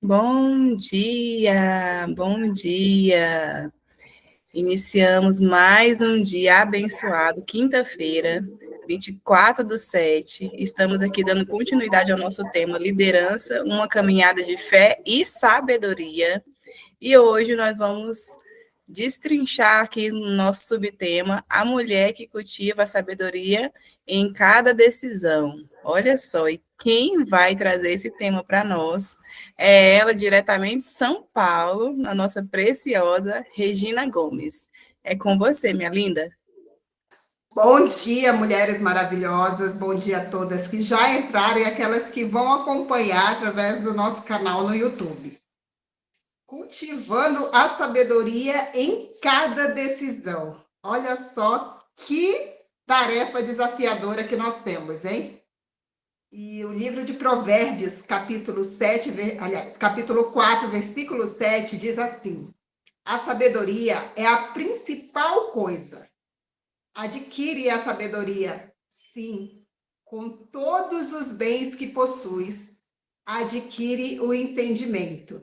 Bom dia, bom dia. Iniciamos mais um dia abençoado, quinta-feira, 24/7. Estamos aqui dando continuidade ao nosso tema liderança, uma caminhada de fé e sabedoria. E hoje nós vamos destrinchar aqui no nosso subtema a mulher que cultiva a sabedoria em cada decisão. Olha só, e quem vai trazer esse tema para nós é ela, diretamente de São Paulo, a nossa preciosa Regina Gomes. É com você, minha linda. Bom dia, mulheres maravilhosas. Bom dia a todas que já entraram e aquelas que vão acompanhar através do nosso canal no YouTube. Cultivando a sabedoria em cada decisão. Olha só que tarefa desafiadora que nós temos, hein? E o livro de Provérbios, capítulo 4, versículo 7, diz assim: a sabedoria é a principal coisa. Adquire a sabedoria, sim, com todos os bens que possuis, adquire o entendimento.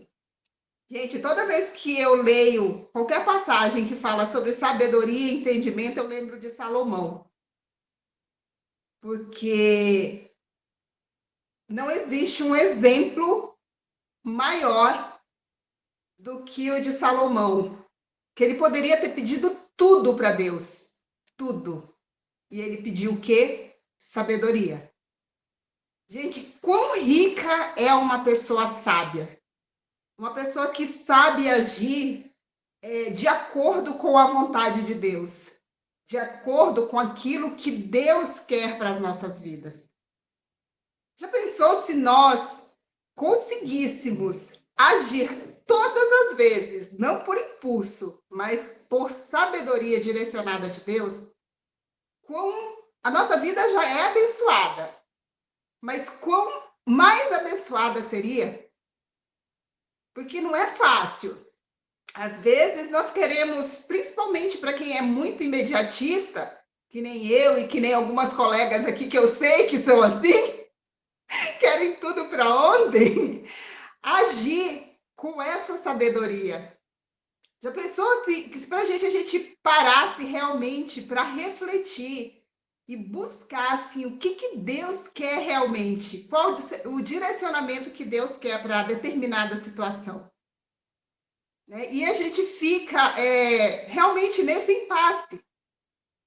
Gente, toda vez que eu leio qualquer passagem que fala sobre sabedoria e entendimento, eu lembro de Salomão. Porque não existe um exemplo maior do que o de Salomão, que ele poderia ter pedido tudo para Deus, tudo. E ele pediu o quê? Sabedoria. Gente, quão rica é uma pessoa sábia? Uma pessoa que sabe agir de acordo com a vontade de Deus, de acordo com aquilo que Deus quer para as nossas vidas. Já pensou se nós conseguíssemos agir todas as vezes, não por impulso, mas por sabedoria direcionada de Deus? A nossa vida já é abençoada, mas quão mais abençoada seria? Porque não é fácil. Às vezes nós queremos, principalmente para quem é muito imediatista, que nem eu e que nem algumas colegas aqui que eu sei que são assim, querem tudo para ontem, agir com essa sabedoria. Já pensou se para a gente parasse realmente para refletir e buscar assim, o que Deus quer realmente? Qual o direcionamento que Deus quer para determinada situação? Né? E a gente fica realmente nesse impasse,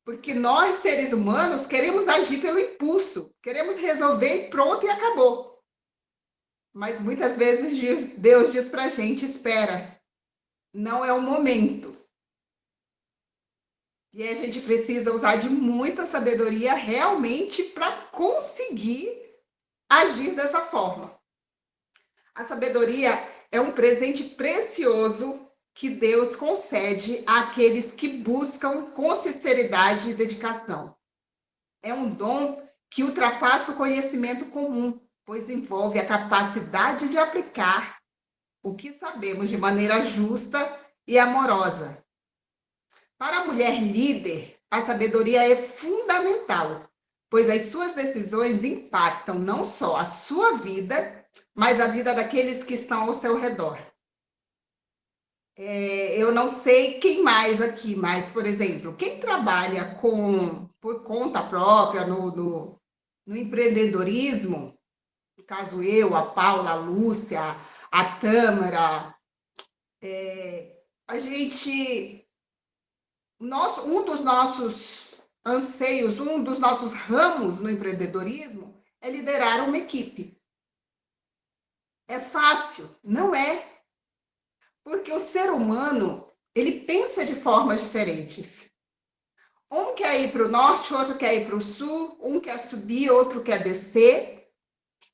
porque nós, seres humanos, queremos agir pelo impulso, queremos resolver e pronto e acabou. Mas muitas vezes Deus diz para a gente, espera, não é o momento. E a gente precisa usar de muita sabedoria realmente para conseguir agir dessa forma. A sabedoria é um presente precioso que Deus concede àqueles que buscam com sinceridade e dedicação. É um dom que ultrapassa o conhecimento comum, pois envolve a capacidade de aplicar o que sabemos de maneira justa e amorosa. Para a mulher líder, a sabedoria é fundamental, pois as suas decisões impactam não só a sua vida, mas a vida daqueles que estão ao seu redor. Eu não sei quem mais aqui, mas, por exemplo, quem trabalha por conta própria no empreendedorismo, no caso eu, a Paula, a Lúcia, a Tâmara, a gente, um dos nossos anseios, um dos nossos ramos no empreendedorismo é liderar uma equipe. É fácil? Não é. Porque o ser humano, ele pensa de formas diferentes. Um quer ir para o norte, outro quer ir para o sul, um quer subir, outro quer descer.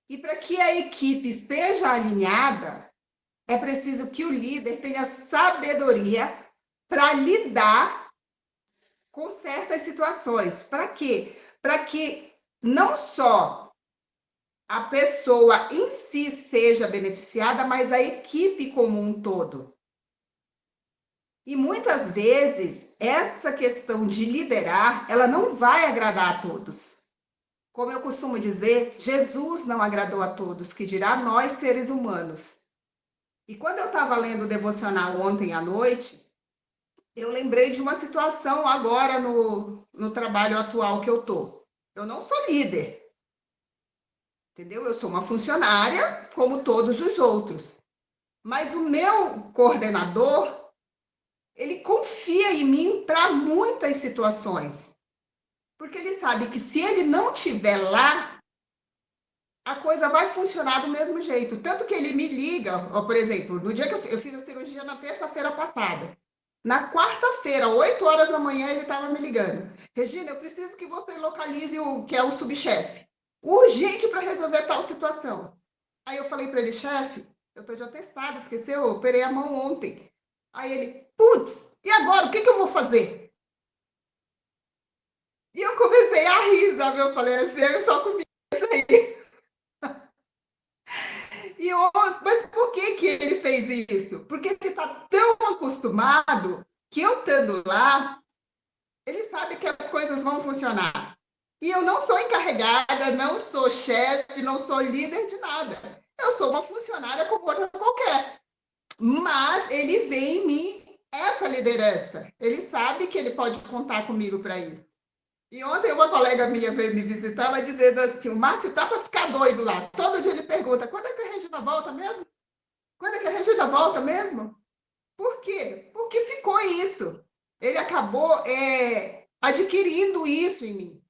E para que a equipe esteja alinhada, é preciso que o líder tenha sabedoria para lidar com certas situações. Para quê? Para que não só a pessoa em si seja beneficiada, mas a equipe como um todo. E muitas vezes essa questão de liderar, ela não vai agradar a todos. Como eu costumo dizer, Jesus não agradou a todos, que dirá nós seres humanos. E quando eu estava lendo o devocional ontem à noite, eu lembrei de uma situação agora no trabalho atual que eu estou. Eu não sou líder, entendeu? Eu sou uma funcionária, como todos os outros. Mas o meu coordenador, ele confia em mim para muitas situações. Porque ele sabe que se ele não estiver lá, a coisa vai funcionar do mesmo jeito. Tanto que ele me liga, ó, por exemplo, no dia que eu fiz a cirurgia na terça-feira passada. Na quarta-feira, 8 horas da manhã, ele estava me ligando. Regina, eu preciso que você localize o que é o subchefe. Urgente para resolver tal situação. Aí eu falei para ele, chefe, eu estou de atestado, esqueceu? Eu operei a mão ontem. Aí ele, putz, e agora? O que eu vou fazer? E eu comecei a rir, sabe? Eu falei assim, eu só comigo aí. Mas por que ele fez isso? Porque ele está tão acostumado que eu estando lá, ele sabe que as coisas vão funcionar. E eu não sou encarregada, não sou chefe, não sou líder de nada. Eu sou uma funcionária como outra qualquer. Mas ele vê em mim essa liderança. Ele sabe que ele pode contar comigo para isso. E ontem uma colega minha veio me visitar, ela dizendo assim, o Márcio tá para ficar doido lá. Todo dia ele pergunta, quando é que a Regina volta mesmo? Quando é que a Regina volta mesmo? Por quê? Porque ficou isso. Ele acabou adquirindo isso em mim.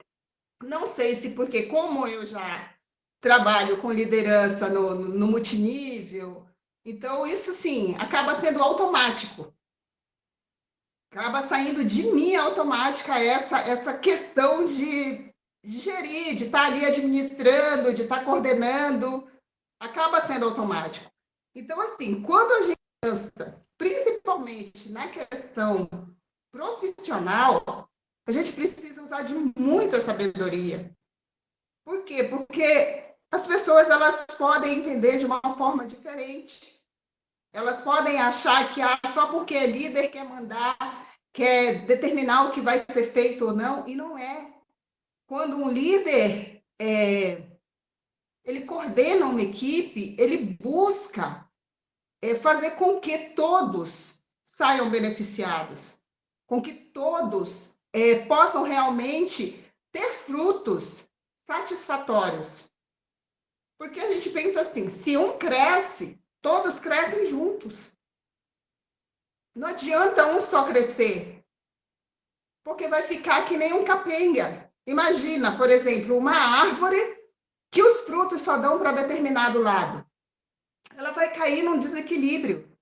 Não sei se porque, como eu já trabalho com liderança no multinível, então isso, sim, acaba sendo automático. Acaba saindo de mim automática essa questão de gerir, de estar ali administrando, de estar coordenando, acaba sendo automático. Então, assim, quando a gente pensa, principalmente na questão profissional, a gente precisa usar de muita sabedoria. Por quê? Porque as pessoas elas podem entender de uma forma diferente. Elas podem achar que só porque é líder quer mandar, quer determinar o que vai ser feito ou não, e não é. Quando um líder ele coordena uma equipe, ele busca fazer com que todos saiam beneficiados, com que todos possam realmente ter frutos satisfatórios. Porque a gente pensa assim, se um cresce, todos crescem juntos. Não adianta um só crescer, porque vai ficar que nem um capenga. Imagina, por exemplo, uma árvore que os frutos só dão para determinado lado. Ela vai cair num desequilíbrio.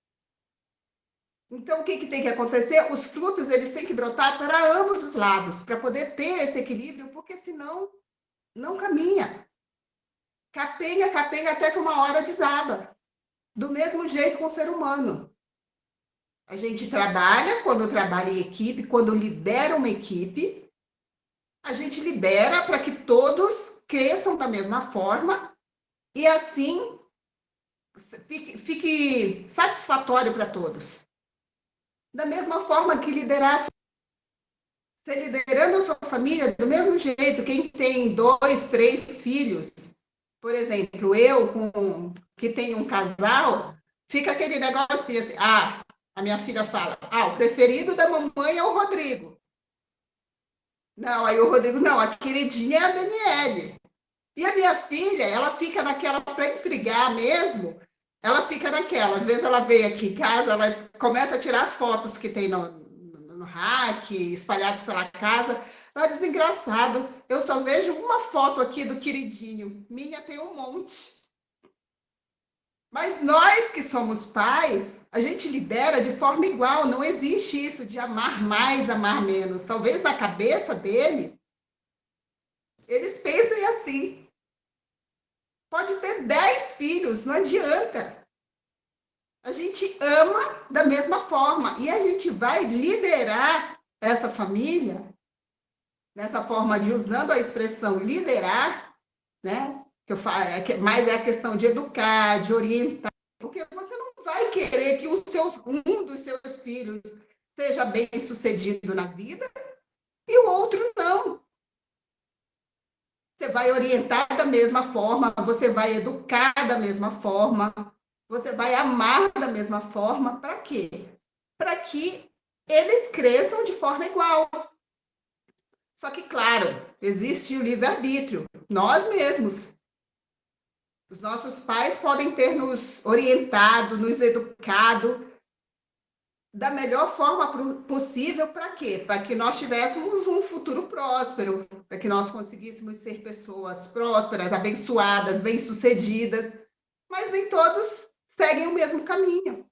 Então, o que tem que acontecer? Os frutos eles têm que brotar para ambos os lados, para poder ter esse equilíbrio, porque senão não caminha. Capenga, capenga, até que uma hora desaba. Do mesmo jeito com o ser humano. A gente trabalha, quando trabalha em equipe, quando lidera uma equipe, a gente lidera para que todos cresçam da mesma forma e assim fique satisfatório para todos. Da mesma forma que você liderando a sua família, do mesmo jeito, quem tem 2, 3 filhos, por exemplo, que tenho um casal, fica aquele negocinho assim, a minha filha fala, o preferido da mamãe é o Rodrigo. Não, aí o Rodrigo, não, a queridinha é a Daniele. E a minha filha, ela fica naquela, para intrigar mesmo, ela fica naquela. Às vezes ela vem aqui em casa, ela começa a tirar as fotos que tem no rack, espalhados pela casa. Ela diz, engraçado, eu só vejo uma foto aqui do queridinho. Minha tem um monte. Mas nós que somos pais, a gente lidera de forma igual. Não existe isso de amar mais, amar menos. Talvez na cabeça deles, eles pensem assim. Pode ter 10 filhos, não adianta. A gente ama da mesma forma e a gente vai liderar essa família nessa forma de usando a expressão liderar, né? Que eu falo, mais é a questão de educar, de orientar, porque você não vai querer que um dos seus filhos seja bem sucedido na vida e o outro não. Você vai orientar da mesma forma, você vai educar da mesma forma, você vai amar da mesma forma. Para quê? Para que eles cresçam de forma igual. Só que, claro, existe o livre-arbítrio. Nós mesmos. Os nossos pais podem ter nos orientado, nos educado da melhor forma possível. Para quê? Para que nós tivéssemos um futuro próspero, para que nós conseguíssemos ser pessoas prósperas, abençoadas, bem-sucedidas. Mas nem todos seguem o mesmo caminho.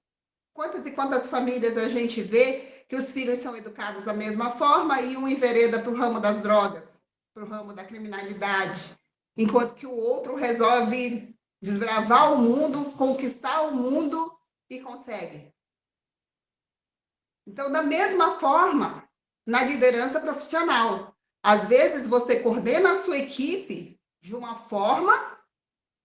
Quantas e quantas famílias a gente vê que os filhos são educados da mesma forma e um envereda para o ramo das drogas, para o ramo da criminalidade, enquanto que o outro resolve desbravar o mundo, conquistar o mundo e consegue. Então, da mesma forma, na liderança profissional, às vezes você coordena a sua equipe de uma forma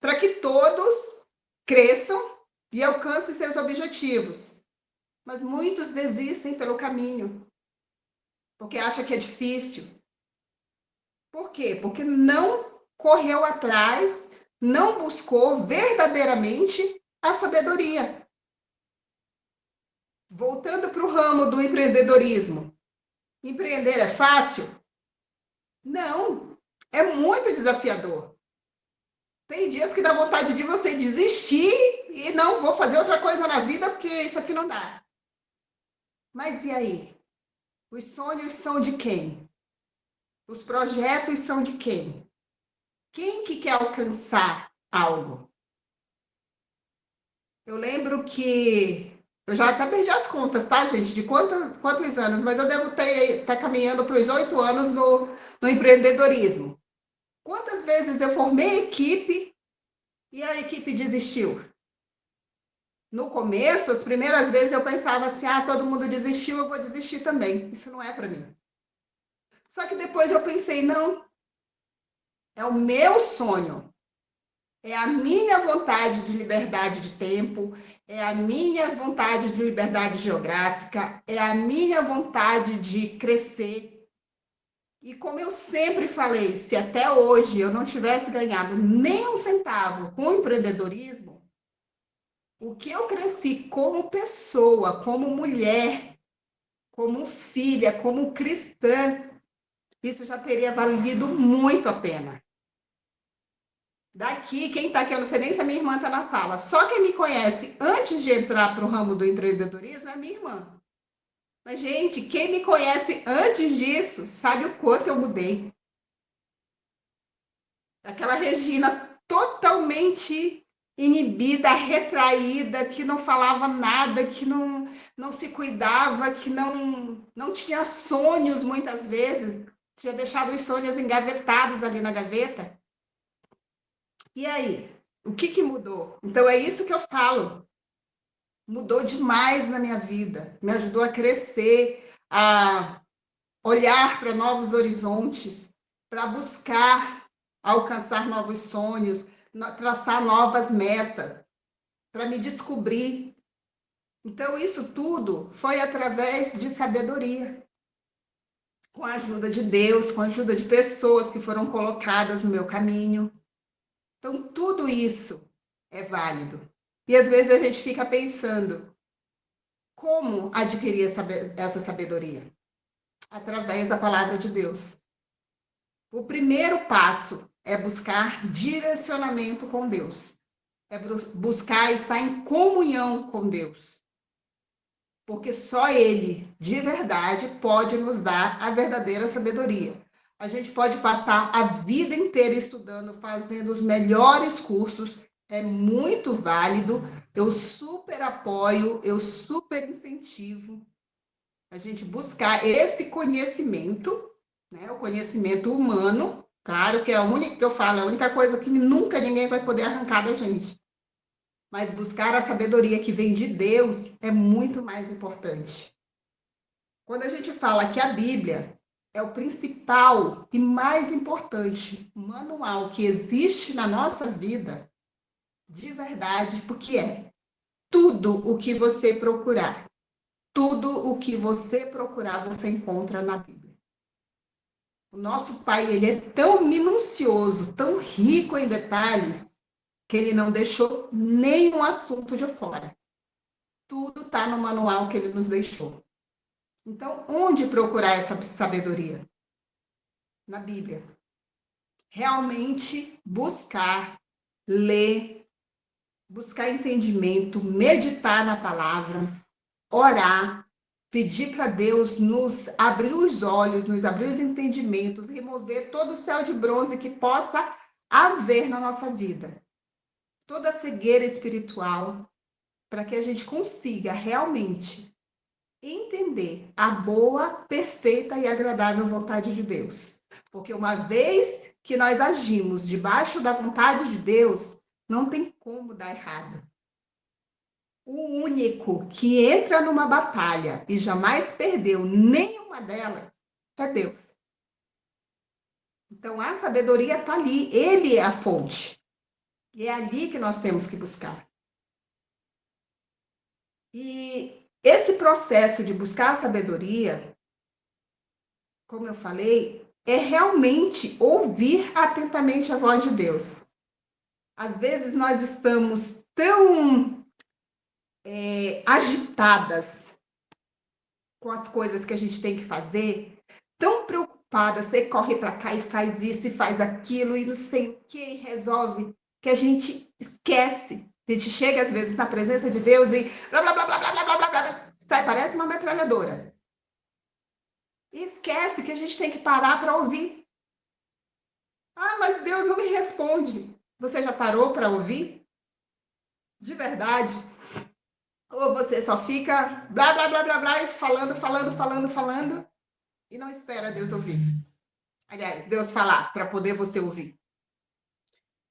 para que todos cresçam e alcancem seus objetivos. Mas muitos desistem pelo caminho, porque acham que é difícil. Por quê? Porque não correu atrás, não buscou verdadeiramente a sabedoria. Voltando para o ramo do empreendedorismo. Empreender é fácil? Não, é muito desafiador. Tem dias que dá vontade de você desistir e não vou fazer outra coisa na vida porque isso aqui não dá. Mas e aí? Os sonhos são de quem? Os projetos são de quem? Quem que quer alcançar algo? Eu lembro que eu já até perdi as contas, tá, gente? De quantos anos, mas eu devo estar caminhando para os 8 anos no empreendedorismo. Quantas vezes eu formei equipe e a equipe desistiu? No começo, as primeiras vezes eu pensava assim, todo mundo desistiu, eu vou desistir também. Isso não é para mim. Só que depois eu pensei, não, é o meu sonho. É a minha vontade de liberdade de tempo, é a minha vontade de liberdade geográfica, é a minha vontade de crescer. E como eu sempre falei, se até hoje eu não tivesse ganhado nem um centavo com o empreendedorismo, o que eu cresci como pessoa, como mulher, como filha, como cristã, isso já teria valido muito a pena. Daqui, quem está aqui, eu não sei nem se a minha irmã está na sala. Só quem me conhece antes de entrar para o ramo do empreendedorismo é a minha irmã. Mas, gente, quem me conhece antes disso sabe o quanto eu mudei. Aquela Regina totalmente inibida, retraída, que não falava nada, que não se cuidava, que não tinha sonhos muitas vezes, tinha deixado os sonhos engavetados ali na gaveta. E aí? O que mudou? Então, é isso que eu falo. Mudou demais na minha vida. Me ajudou a crescer, a olhar para novos horizontes, para buscar alcançar novos sonhos, traçar novas metas, para me descobrir. Então, isso tudo foi através de sabedoria. Com a ajuda de Deus, com a ajuda de pessoas que foram colocadas no meu caminho. Então, tudo isso é válido. E às vezes a gente fica pensando, como adquirir essa sabedoria? Através da palavra de Deus. O primeiro passo é buscar direcionamento com Deus. É buscar estar em comunhão com Deus. Porque só Ele, de verdade, pode nos dar a verdadeira sabedoria. A gente pode passar a vida inteira estudando, fazendo os melhores cursos, é muito válido, eu super apoio, eu super incentivo a gente buscar esse conhecimento, né, o conhecimento humano, claro que é a única que eu falo, é a única coisa que nunca ninguém vai poder arrancar da gente. Mas buscar a sabedoria que vem de Deus é muito mais importante. Quando a gente fala que a Bíblia é o principal e mais importante manual que existe na nossa vida, de verdade, porque é tudo o que você procurar. Tudo o que você procurar, você encontra na Bíblia. O nosso Pai, ele é tão minucioso, tão rico em detalhes, que ele não deixou nenhum assunto de fora. Tudo está no manual que ele nos deixou. Então, onde procurar essa sabedoria? Na Bíblia. Realmente buscar, ler, buscar entendimento, meditar na palavra, orar, pedir para Deus nos abrir os olhos, nos abrir os entendimentos, remover todo o céu de bronze que possa haver na nossa vida. Toda a cegueira espiritual, para que a gente consiga realmente entender a boa, perfeita e agradável vontade de Deus. Porque uma vez que nós agimos debaixo da vontade de Deus, não tem como dar errado. O único que entra numa batalha e jamais perdeu nenhuma delas é Deus. Então a sabedoria está ali, ele é a fonte. E é ali que nós temos que buscar. E esse processo de buscar a sabedoria, como eu falei, é realmente ouvir atentamente a voz de Deus. Às vezes nós estamos tão agitadas com as coisas que a gente tem que fazer, tão preocupadas, você corre para cá e faz isso e faz aquilo e não sei o que, e resolve, que a gente esquece. A gente chega às vezes na presença de Deus e blá, blá, blá, blá, blá, blá, blá, blá, sai, parece uma metralhadora. E esquece que a gente tem que parar para ouvir. Ah, mas Deus não me responde. Você já parou para ouvir? De verdade? Ou você só fica blá, blá, blá, blá, blá, e falando, e não espera Deus ouvir. Aliás, Deus falar para poder você ouvir.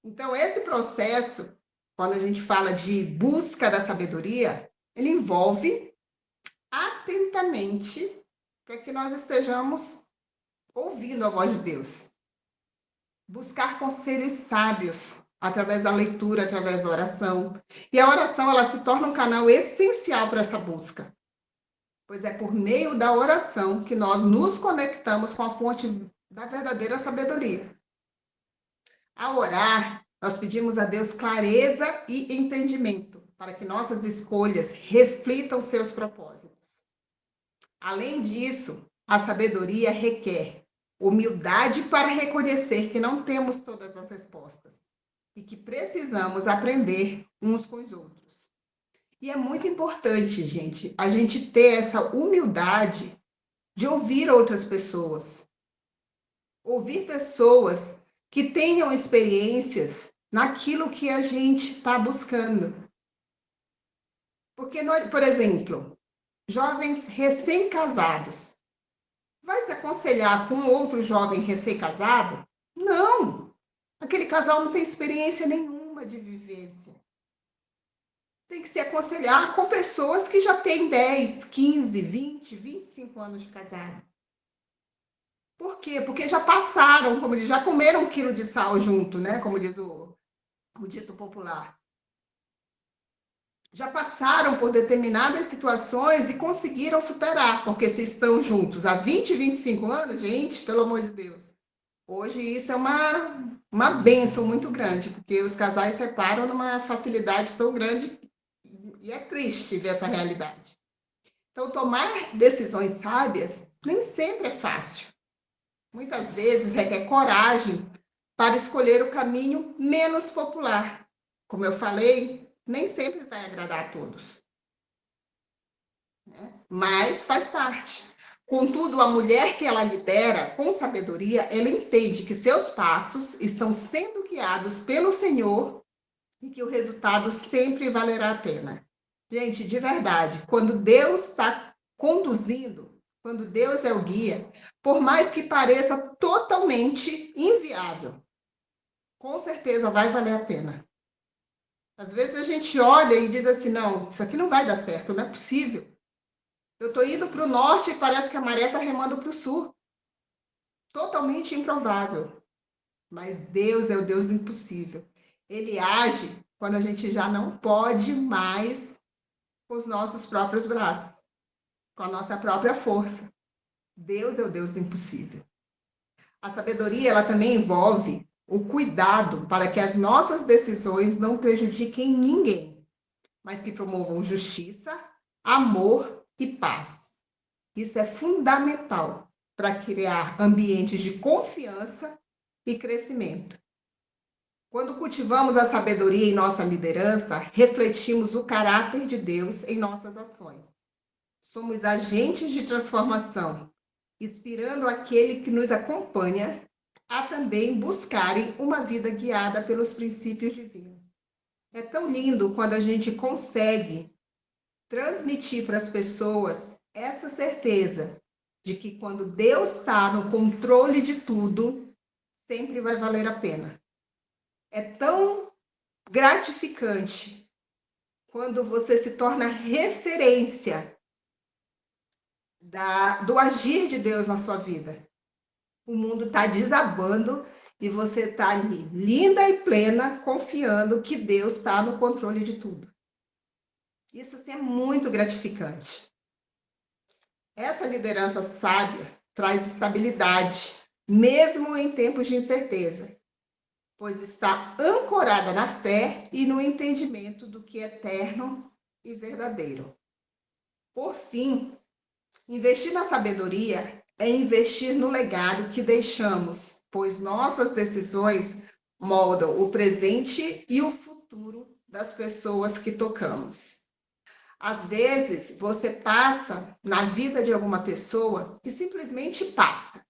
Então, esse processo, quando a gente fala de busca da sabedoria, ele envolve atentamente para que nós estejamos ouvindo a voz de Deus. Buscar conselhos sábios através da leitura, através da oração. E a oração, ela se torna um canal essencial para essa busca. Pois é por meio da oração que nós nos conectamos com a fonte da verdadeira sabedoria. Ao orar, nós pedimos a Deus clareza e entendimento para que nossas escolhas reflitam seus propósitos. Além disso, a sabedoria requer humildade para reconhecer que não temos todas as respostas e que precisamos aprender uns com os outros. E é muito importante, gente, a gente ter essa humildade de ouvir outras pessoas. Ouvir pessoas que tenham experiências naquilo que a gente está buscando. Porque, por exemplo, jovens recém-casados, vai se aconselhar com outro jovem recém-casado? Não! Aquele casal não tem experiência nenhuma de vivência. Tem que se aconselhar com pessoas que já têm 10, 15, 20, 25 anos de casado. Por quê? Porque já passaram, como diz, já comeram 1 quilo de sal junto, né? Como diz o dito popular. Já passaram por determinadas situações e conseguiram superar, porque se estão juntos há 20, 25 anos, gente, pelo amor de Deus. Hoje isso é uma bênção muito grande, porque os casais separam numa facilidade tão grande e é triste ver essa realidade. Então, tomar decisões sábias nem sempre é fácil. Muitas vezes requer coragem para escolher o caminho menos popular. Como eu falei, nem sempre vai agradar a todos, né? Mas faz parte. Contudo, a mulher que ela lidera com sabedoria, ela entende que seus passos estão sendo guiados pelo Senhor e que o resultado sempre valerá a pena. Gente, de verdade, quando Deus está conduzindo, quando Deus é o guia, por mais que pareça totalmente inviável, com certeza vai valer a pena. Às vezes a gente olha e diz assim, não, isso aqui não vai dar certo, não é possível. Eu estou indo para o norte e parece que a maré está remando para o sul. Totalmente improvável. Mas Deus é o Deus do impossível. Ele age quando a gente já não pode mais com os nossos próprios braços, com a nossa própria força. Deus é o Deus do impossível. A sabedoria, ela também envolve o cuidado para que as nossas decisões não prejudiquem ninguém, mas que promovam justiça, amor e paz. Isso é fundamental para criar ambientes de confiança e crescimento. Quando cultivamos a sabedoria em nossa liderança, refletimos o caráter de Deus em nossas ações. Somos agentes de transformação, inspirando aquele que nos acompanha a também buscarem uma vida guiada pelos princípios divinos. É tão lindo quando a gente consegue transmitir para as pessoas essa certeza de que quando Deus está no controle de tudo, sempre vai valer a pena. É tão gratificante quando você se torna referência do agir de Deus na sua vida. O mundo está desabando e você está ali, linda e plena, confiando que Deus está no controle de tudo. Isso assim, é muito gratificante. Essa liderança sábia traz estabilidade, mesmo em tempos de incerteza, pois está ancorada na fé e no entendimento do que é eterno e verdadeiro. Por fim, investir na sabedoria é investir no legado que deixamos, pois nossas decisões moldam o presente e o futuro das pessoas que tocamos. Às vezes, você passa na vida de alguma pessoa e simplesmente passa.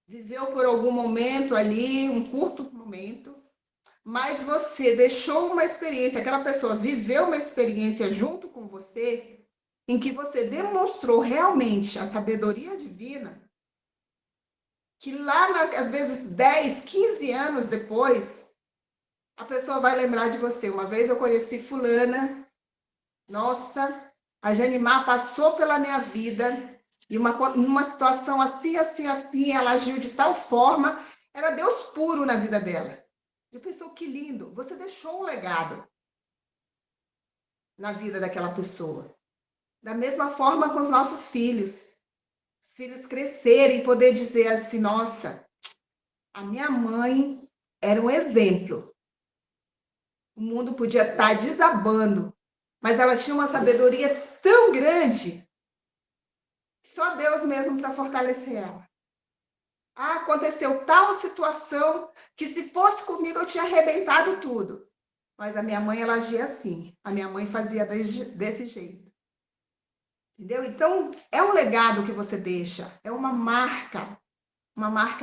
Viveu por algum momento ali, um curto momento, mas você deixou uma experiência, aquela pessoa viveu uma experiência junto com você, em que você demonstrou realmente a sabedoria divina, que lá, às vezes, 10, 15 anos depois, a pessoa vai lembrar de você. Uma vez eu conheci fulana, nossa, a Janimar passou pela minha vida, e uma situação assim, assim, assim, ela agiu de tal forma, era Deus puro na vida dela. Eu pensei, que lindo, você deixou um legado na vida daquela pessoa. Da mesma forma com os nossos filhos. Os filhos crescerem, poder dizer assim, nossa, a minha mãe era um exemplo. O mundo podia estar desabando, mas ela tinha uma sabedoria tão grande, só Deus mesmo para fortalecer ela. Ah, aconteceu tal situação que se fosse comigo eu tinha arrebentado tudo. Mas a minha mãe, ela agia assim. A minha mãe fazia desse jeito. Entendeu? Então, é um legado que você deixa, é uma marca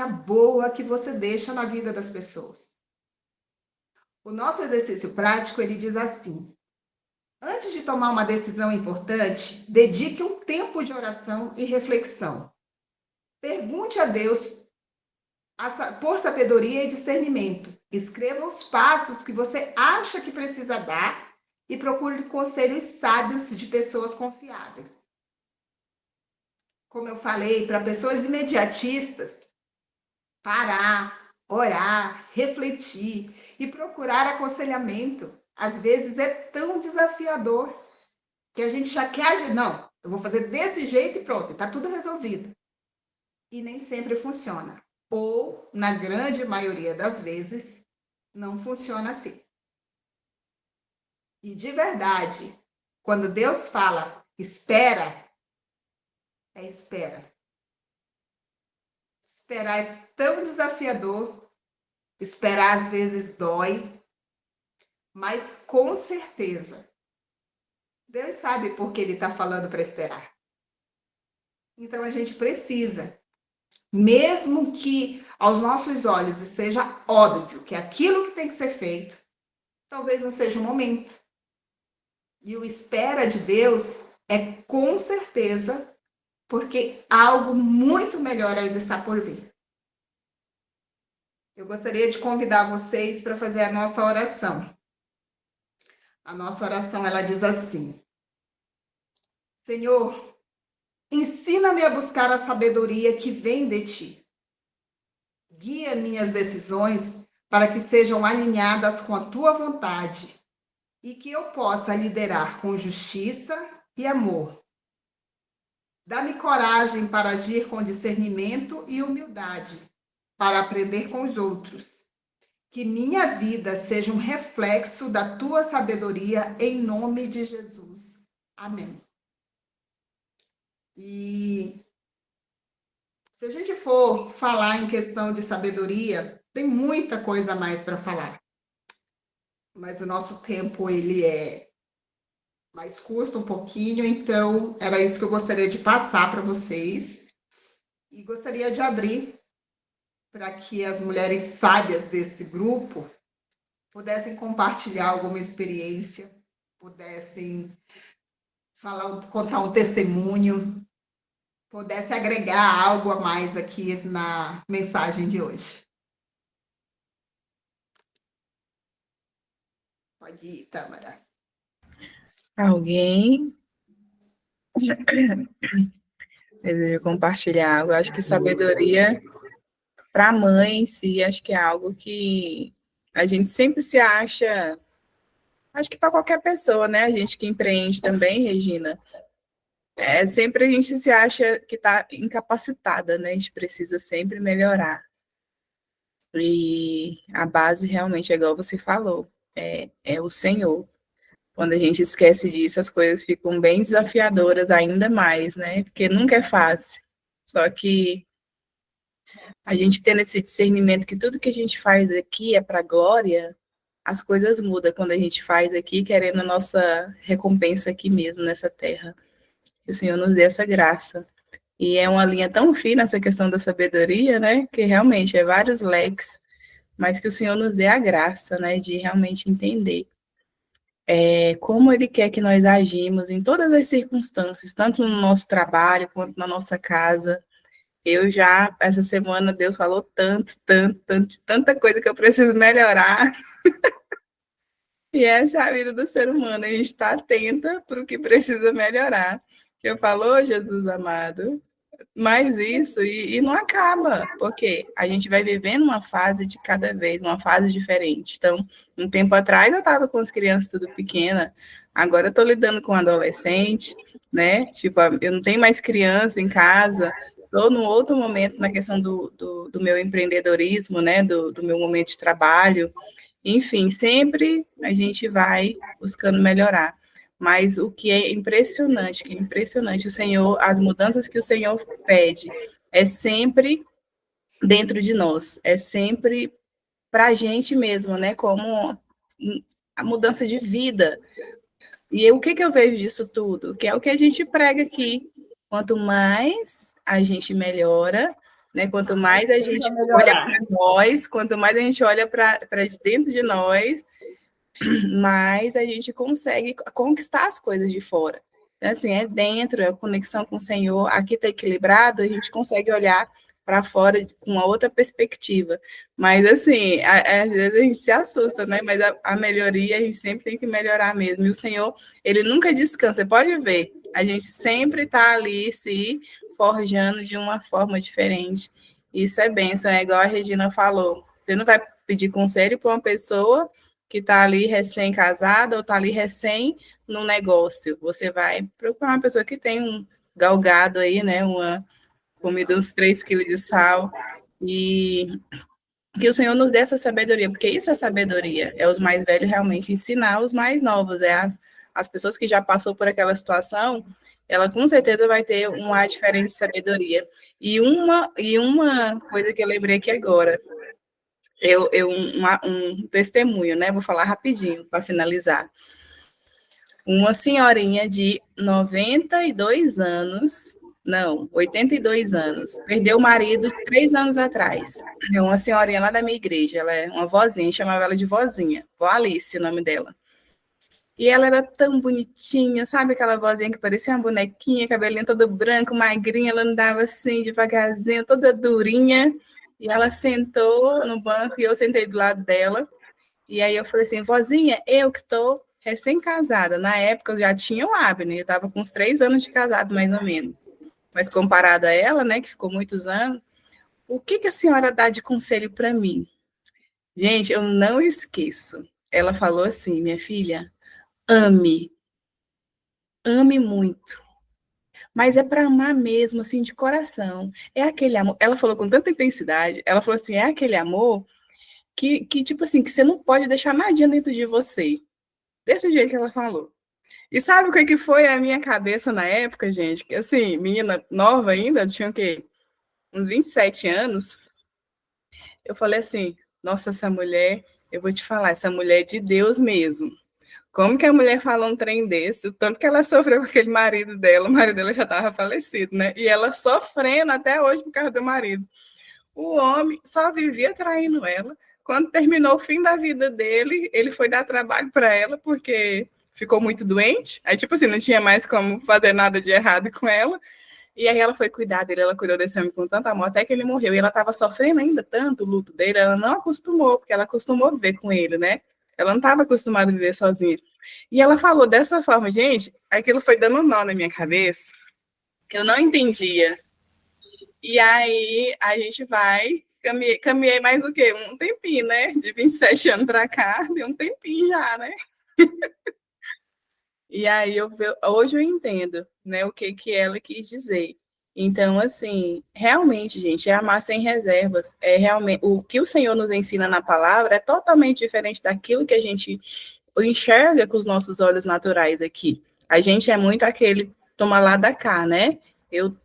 boa que você deixa na vida das pessoas. O nosso exercício prático, ele diz assim: antes de tomar uma decisão importante, dedique um tempo de oração e reflexão. Pergunte a Deus por sabedoria e discernimento. Escreva os passos que você acha que precisa dar e procure conselhos sábios de pessoas confiáveis. Como eu falei, para pessoas imediatistas, parar, orar, refletir e procurar aconselhamento, às vezes é tão desafiador que a gente já quer agir. Não, eu vou fazer desse jeito e pronto, está tudo resolvido. E nem sempre funciona. Ou, na grande maioria das vezes, não funciona assim. E de verdade, quando Deus fala, espera, é espera. Esperar é tão desafiador, esperar às vezes dói, mas com certeza, Deus sabe por que Ele está falando para esperar. Então a gente precisa, mesmo que aos nossos olhos esteja óbvio que é aquilo que tem que ser feito, talvez não seja o momento. E o espera de Deus é com certeza porque algo muito melhor ainda está por vir. Eu gostaria de convidar vocês para fazer a nossa oração. A nossa oração, ela diz assim: Senhor, ensina-me a buscar a sabedoria que vem de ti. Guia minhas decisões para que sejam alinhadas com a tua vontade e que eu possa liderar com justiça e amor. Dá-me coragem para agir com discernimento e humildade, para aprender com os outros. Que minha vida seja um reflexo da tua sabedoria, em nome de Jesus. Amém. E se a gente for falar em questão de sabedoria, tem muita coisa a mais para falar. Mas o nosso tempo, ele é mais curto um pouquinho, então era isso que eu gostaria de passar para vocês. E gostaria de abrir para que as mulheres sábias desse grupo pudessem compartilhar alguma experiência, pudessem contar um testemunho, pudesse agregar algo a mais aqui na mensagem de hoje. Pode ir, Tâmara. Alguém deseja compartilhar algo? Acho que sabedoria para a mãe em si, acho que é algo que a gente sempre se acha, acho que para qualquer pessoa, né? A gente que empreende também, Regina, sempre a gente se acha que está incapacitada, né? A gente precisa sempre melhorar. E a base realmente é igual você falou, é o Senhor. Quando a gente esquece disso, as coisas ficam bem desafiadoras ainda mais, né? Porque nunca é fácil. Só que a gente tendo esse discernimento que tudo que a gente faz aqui é para glória, as coisas mudam quando a gente faz aqui, querendo a nossa recompensa aqui mesmo, nessa terra. Que o Senhor nos dê essa graça. E é uma linha tão fina essa questão da sabedoria, né? Que realmente é vários leques, mas que o Senhor nos dê a graça, né? De realmente entender como Ele quer que nós agimos em todas as circunstâncias, tanto no nosso trabalho quanto na nossa casa. Eu já, essa semana, Deus falou tanto, tanto, tanto, tanta coisa que eu preciso melhorar. E essa é a vida do ser humano, a gente está atenta para o que precisa melhorar. Eu falo, oh, Jesus amado, mas isso, e não acaba, porque a gente vai vivendo uma fase de cada vez, uma fase diferente. Então, um tempo atrás eu estava com as crianças tudo pequena, agora eu estou lidando com adolescente, né? Tipo, eu não tenho mais criança em casa, estou num outro momento na questão do meu empreendedorismo, né? Do meu momento de trabalho. Enfim, sempre a gente vai buscando melhorar. Mas o que é impressionante, o Senhor, as mudanças que o Senhor pede, é sempre dentro de nós, é sempre para a gente mesmo, né? Como a mudança de vida. E o que eu vejo disso tudo? Que é o que a gente prega aqui. Quanto mais a gente melhora, né? Quanto mais a gente olha para nós, quanto mais a gente olha para dentro de nós, mais a gente consegue conquistar as coisas de fora. Então, assim, é dentro, é a conexão com o Senhor. Aqui está equilibrado, a gente consegue olhar para fora com uma outra perspectiva. Mas, assim, às vezes a gente se assusta, né? Mas a melhoria, a gente sempre tem que melhorar mesmo. E o Senhor, ele nunca descansa. Você pode ver, a gente sempre está ali se forjando de uma forma diferente. Isso é bênção, é igual a Regina falou. Você não vai pedir conselho para uma pessoa que está ali recém-casada ou está ali recém no negócio. Você vai procurar uma pessoa que tem um galgado aí, né? Uma comida, uns 3 quilos de sal. E que o Senhor nos dê essa sabedoria, porque isso é sabedoria. É os mais velhos realmente ensinar os mais novos. As pessoas que já passou por aquela situação, ela com certeza vai ter um ar diferente de sabedoria. E uma coisa que eu lembrei aqui agora, um testemunho, né? Vou falar rapidinho para finalizar. Uma senhorinha de 92 anos, não, 82 anos, perdeu o marido 3 anos atrás. É uma senhorinha lá da minha igreja, ela é uma vozinha, chamava ela de vozinha, vó Alice, o nome dela. E ela era tão bonitinha, sabe aquela vozinha que parecia uma bonequinha, cabelinho todo branco, magrinha, ela andava assim, devagarzinho, toda durinha. E ela sentou no banco e eu sentei do lado dela. E aí eu falei assim, vozinha, eu que estou recém-casada. Na época eu já tinha o Abner, eu estava com uns 3 anos de casado, mais ou menos. Mas comparada a ela, né, que ficou muitos anos, o que a senhora dá de conselho para mim? Gente, eu não esqueço. Ela falou assim, minha filha, ame muito. mas é para amar mesmo, assim, de coração. É aquele amor. Ela falou com tanta intensidade, ela falou assim: é aquele amor que tipo assim, que você não pode deixar nadinha dentro de você. Desse jeito que ela falou. E sabe o que foi a minha cabeça na época, gente? Que assim, menina nova ainda, tinha o quê? Uns 27 anos. Eu falei assim: nossa, essa mulher, eu vou te falar, essa mulher é de Deus mesmo. Como que a mulher fala um trem desse? O tanto que ela sofreu com aquele marido dela, o marido dela já estava falecido, né? E ela sofrendo até hoje por causa do marido. O homem só vivia traindo ela. Quando terminou o fim da vida dele, ele foi dar trabalho para ela, porque ficou muito doente. Aí, tipo assim, não tinha mais como fazer nada de errado com ela. E aí ela foi cuidar dele, ela cuidou desse homem com tanto amor, até que ele morreu. E ela estava sofrendo ainda tanto o luto dele, ela não acostumou, porque ela acostumou a viver com ele, né? Ela não estava acostumada a viver sozinha. E ela falou dessa forma, gente, aquilo foi dando um nó na minha cabeça, que eu não entendia. E aí a gente vai, caminhei mais o quê? Um tempinho, né? De 27 anos para cá, deu um tempinho já, né? E aí hoje eu entendo, né, o que ela quis dizer. Então, assim, realmente, gente, é amar sem reservas. É realmente o que o Senhor nos ensina na palavra é totalmente diferente daquilo que a gente enxerga com os nossos olhos naturais aqui. A gente é muito aquele toma lá da cá, né? Eu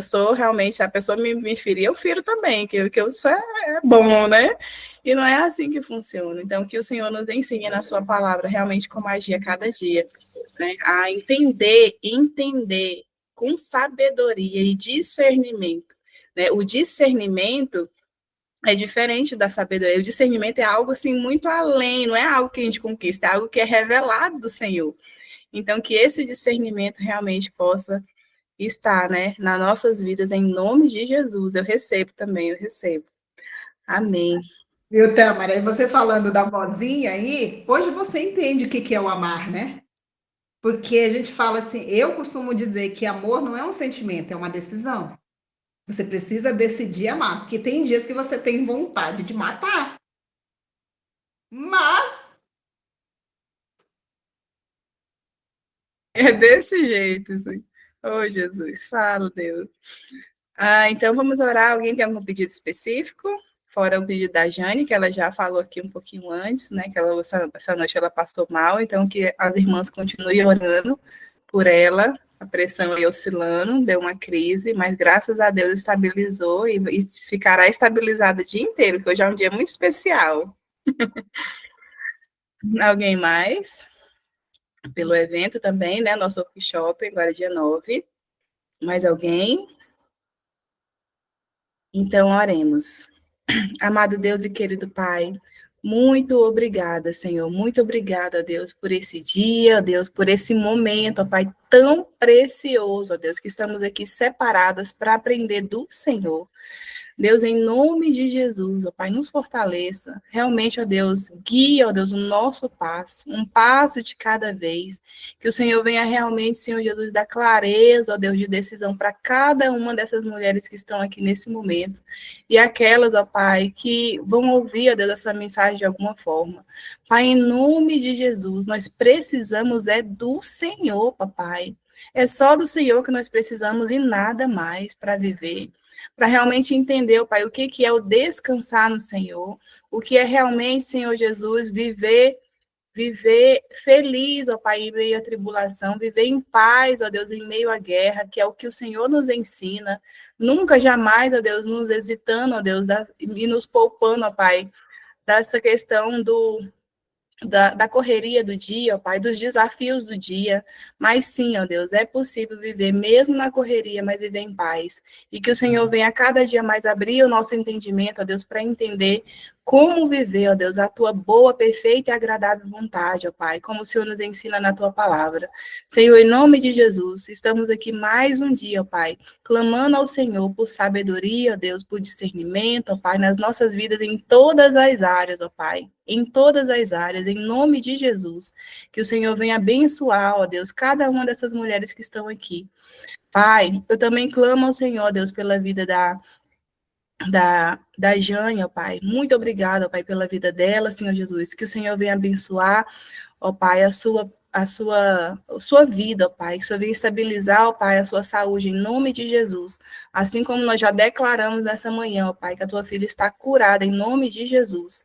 sou realmente, se a pessoa me ferir, eu firo também, que eu sou é bom, né? E não é assim que funciona. Então, que o Senhor nos ensine na sua palavra realmente como agir a cada dia, né? A entender com sabedoria e discernimento, né? O discernimento é diferente da sabedoria. O discernimento é algo assim muito além, não é algo que a gente conquista, é algo que é revelado do Senhor. Então, que esse discernimento realmente possa estar, né, nas nossas vidas, em nome de Jesus. Eu recebo também, eu recebo. Amém. Viu, Tamara? E você falando da vozinha aí, hoje você entende o que que é o amar, né? Porque a gente fala assim, eu costumo dizer que amor não é um sentimento, é uma decisão. Você precisa decidir amar, porque tem dias que você tem vontade de matar, mas É desse jeito, assim. Oh, Jesus, fala, Deus. Então vamos orar. Alguém tem algum pedido específico? Fora o pedido da Jane, que ela já falou aqui um pouquinho antes, né? Que essa noite ela passou mal, então que as irmãs continuem orando por ela. A pressão aí oscilando, deu uma crise, mas graças a Deus estabilizou e ficará estabilizada o dia inteiro, que hoje é um dia muito especial. Alguém mais? Pelo evento também, né? Nosso workshop, agora é dia 9. Mais alguém? Então, oremos. Amado Deus e querido Pai, muito obrigada, Senhor. Muito obrigada, Deus, por esse dia, Deus, por esse momento, ó Pai, tão precioso, ó Deus, que estamos aqui separadas para aprender do Senhor. Deus, em nome de Jesus, ó Pai, nos fortaleça. Realmente, ó Deus, guia, ó Deus, o nosso passo, um passo de cada vez. Que o Senhor venha realmente, Senhor Jesus, dar clareza, ó Deus, de decisão para cada uma dessas mulheres que estão aqui nesse momento. E aquelas, ó Pai, que vão ouvir, ó Deus, essa mensagem de alguma forma. Pai, em nome de Jesus, nós precisamos é do Senhor, papai. É só do Senhor que nós precisamos e nada mais para viver, para realmente entender, Pai, o que é o descansar no Senhor, o que é realmente, Senhor Jesus, viver feliz, ó Pai, em meio à tribulação, viver em paz, ó Deus, em meio à guerra, que é o que o Senhor nos ensina, nunca, jamais, ó Deus, nos hesitando, ó Deus, e nos poupando, ó Pai, dessa questão da correria do dia, ó Pai, dos desafios do dia, mas sim, ó Deus, é possível viver mesmo na correria, mas viver em paz. E que o Senhor venha a cada dia mais abrir o nosso entendimento, ó Deus, para entender como viver, ó Deus, a tua boa, perfeita e agradável vontade, ó Pai, como o Senhor nos ensina na tua palavra. Senhor, em nome de Jesus, estamos aqui mais um dia, ó Pai, clamando ao Senhor por sabedoria, ó Deus, por discernimento, ó Pai, nas nossas vidas em todas as áreas, ó Pai, em todas as áreas, em nome de Jesus. Que o Senhor venha abençoar, ó Deus, cada uma dessas mulheres que estão aqui. Pai, eu também clamo ao Senhor, Deus, pela vida da Jane, ó Pai. Muito obrigada, ó Pai, pela vida dela, Senhor Jesus. Que o Senhor venha abençoar, ó Pai, sua vida, ó Pai, que o Senhor venha estabilizar, ó Pai, a sua saúde, em nome de Jesus. Assim como nós já declaramos nessa manhã, ó Pai, que a tua filha está curada, em nome de Jesus.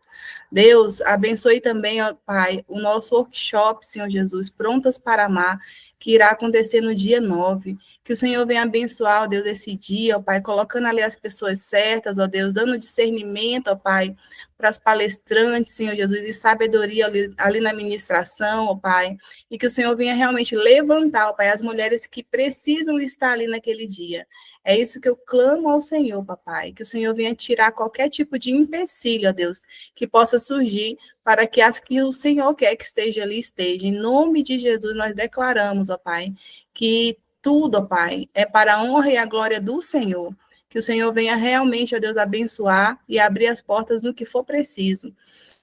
Deus, abençoe também, ó Pai, o nosso workshop, Senhor Jesus, Prontas para Amar, que irá acontecer no dia 9. Que o Senhor venha abençoar, ó Deus, esse dia, ó Pai, colocando ali as pessoas certas, ó Deus, dando discernimento, ó Pai, para as palestrantes, Senhor Jesus, e sabedoria ali na ministração, ó Pai, e que o Senhor venha realmente levantar, ó Pai, as mulheres que precisam estar ali naquele dia. É isso que eu clamo ao Senhor, papai, que o Senhor venha tirar qualquer tipo de empecilho, ó Deus, que possa surgir para que as que o Senhor quer que esteja ali, esteja. Em nome de Jesus, nós declaramos, ó Pai, que tudo, ó Pai, é para a honra e a glória do Senhor. Que o Senhor venha realmente, ó Deus, abençoar e abrir as portas no que for preciso.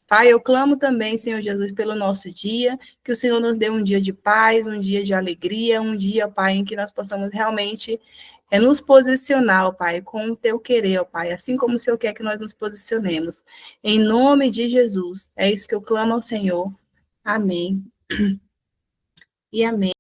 Pai, eu clamo também, Senhor Jesus, pelo nosso dia, que o Senhor nos dê um dia de paz, um dia de alegria, um dia, Pai, em que nós possamos realmente nos posicionar, ó Pai, com o teu querer, ó Pai, assim como o Senhor quer que nós nos posicionemos. Em nome de Jesus, é isso que eu clamo ao Senhor. Amém. E amém.